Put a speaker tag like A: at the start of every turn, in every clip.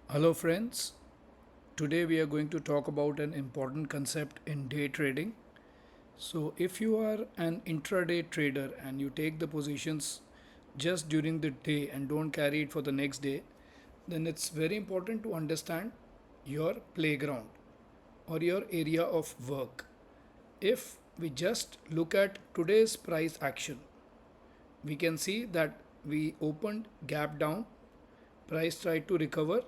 A: Hello friends, today we are going to talk about an important concept in day trading. So if you are an intraday trader and you take the positions just during the day and don't carry it for the next day, then it's very important to understand your playground or your area of work. If we just look at today's price action, we can see that we opened gap down, price tried to recover,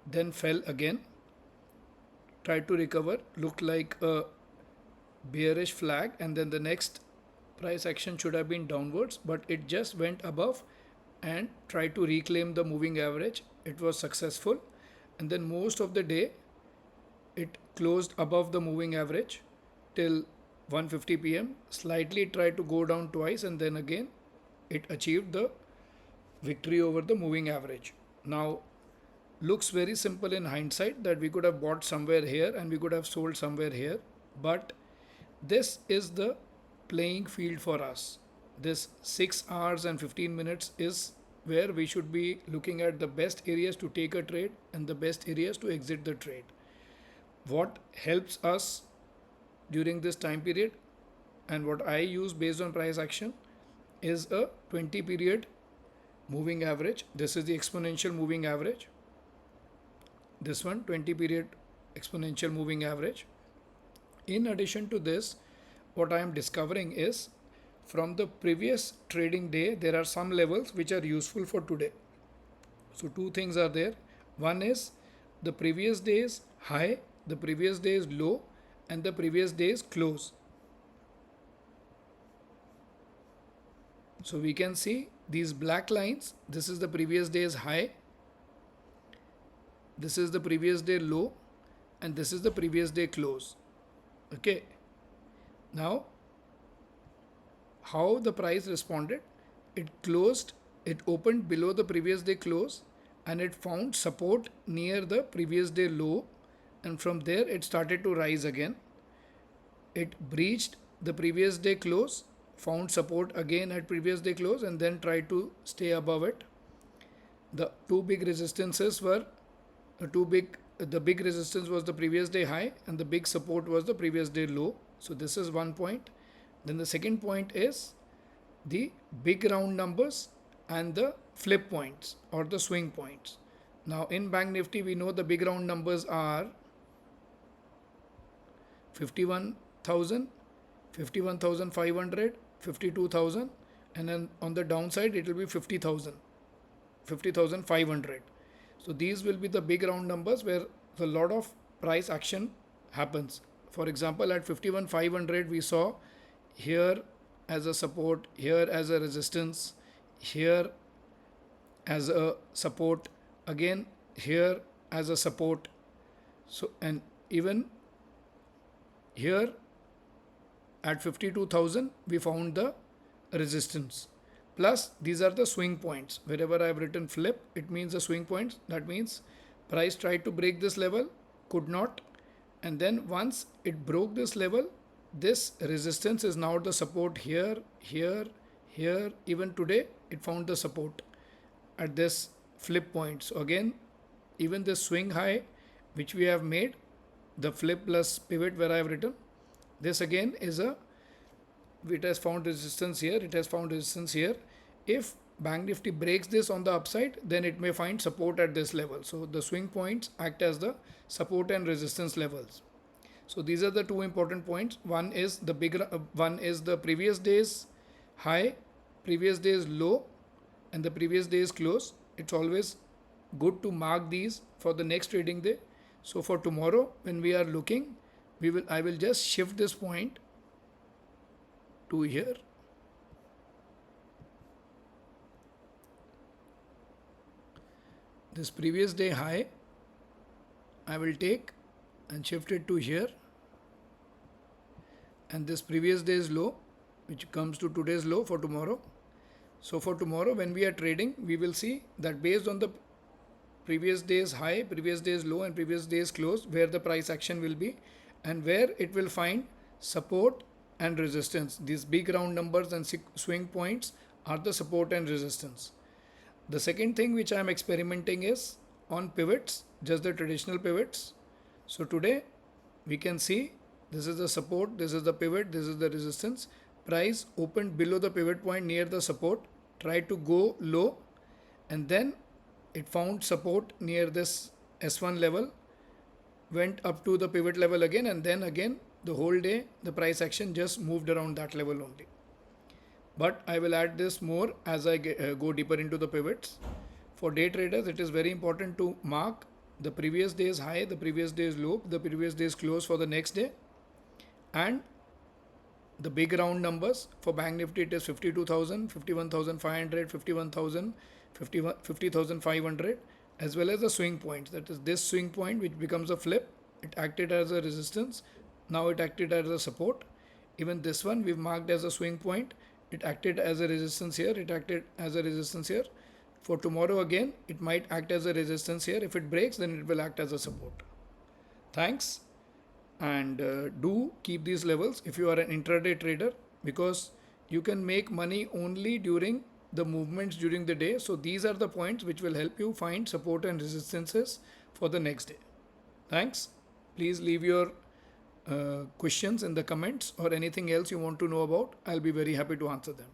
A: then fell again, tried to recover, looked like a bearish flag, and then the next price action should have been downwards, but it just went above and tried to reclaim the moving average. It was successful, and then most of the day it closed above the moving average till 1:50 p.m. Slightly tried to go down twice, and then again it achieved the victory over the moving average. Now looks very simple in hindsight that we could have bought somewhere here and we could have sold somewhere here, but this is the playing field for us. This 6 hours and 15 minutes is where we should be looking at the best areas to take a trade and the best areas to exit the trade. What helps us during this time period and what I use based on price action is a 20 period moving average. This is the exponential moving average. This one 20 period exponential moving average. In addition to this, what I am discovering is from the previous trading day, there are some levels which are useful for today. So two things are there. One is the previous day's high, the previous day's low, and the previous day's close. So we can see these black lines. This is the previous day's high, this is the previous day low, and this is the previous day close. Okay. Now, how the price responded? It opened below the previous day close and it found support near the previous day low, and from there it started to rise again. It breached the previous day close, found support again at previous day close, and then tried to stay above it. The two big resistances were the big resistance was the previous day high and the big support was the previous day low. So this is one point. Then the second point is the big round numbers and the flip points or the swing points. Now in Bank Nifty we know the big round numbers are 51,000, 51,500, 52,000, and then on the downside it will be 50,000, 50,500. So these will be the big round numbers where a lot of price action happens. For example, at 51,500 we saw here as a support, here as a resistance, here as a support, again here as a support. So and even here at 52,000 we found the resistance. Plus these are the swing points. Wherever I have written flip, it means the swing points. That means price tried to break this level, could not, and then once it broke this level, this resistance is now the support here, here, here. Even today it found the support at this flip point. So again, even this swing high which we have made, the flip plus pivot where I have written, this again is it has found resistance here, it has found resistance here. If Bank Nifty breaks this on the upside, then it may find support at this level. So the swing points act as the support and resistance levels. So these are the two important points. One is the previous day's high, previous day's low, and the previous day's close. It's always good to mark these for the next trading day. So for tomorrow when we are looking, I will just shift this point to here. This previous day high I will take and shift it to here, and this previous day's low which comes to today's low for tomorrow. So for tomorrow when we are trading, we will see that based on the previous day's high, previous day's low, and previous day's close, where the price action will be and where it will find support and resistance. These big round numbers and swing points are the support and resistance. The second thing which I am experimenting is on pivots, just the traditional pivots. So today we can see this is the support, this is the pivot, this is the resistance. Price opened below the pivot point near the support, tried to go low, and then it found support near this S1 level, went up to the pivot level again, and then again the whole day the price action just moved around that level only. But I will add this more as I go deeper into the pivots. For day traders, it is very important to mark the previous day's high, the previous day's low, the previous day's close for the next day, and the big round numbers. For Bank Nifty it is 52,000, 51,500, 51,000, 50,500, as well as the swing points. That is this swing point which becomes a flip. It acted as a resistance. Now it acted as a support. Even this one we've marked as a swing point. It acted as a resistance here. It acted as a resistance here. For tomorrow again, it might act as a resistance here. If it breaks, then it will act as a support. Thanks. And do keep these levels if you are an intraday trader, because you can make money only during the movements during the day. So these are the points which will help you find support and resistances for the next day. Thanks. Please leave your questions in the comments or anything else you want to know about. I'll be very happy to answer them.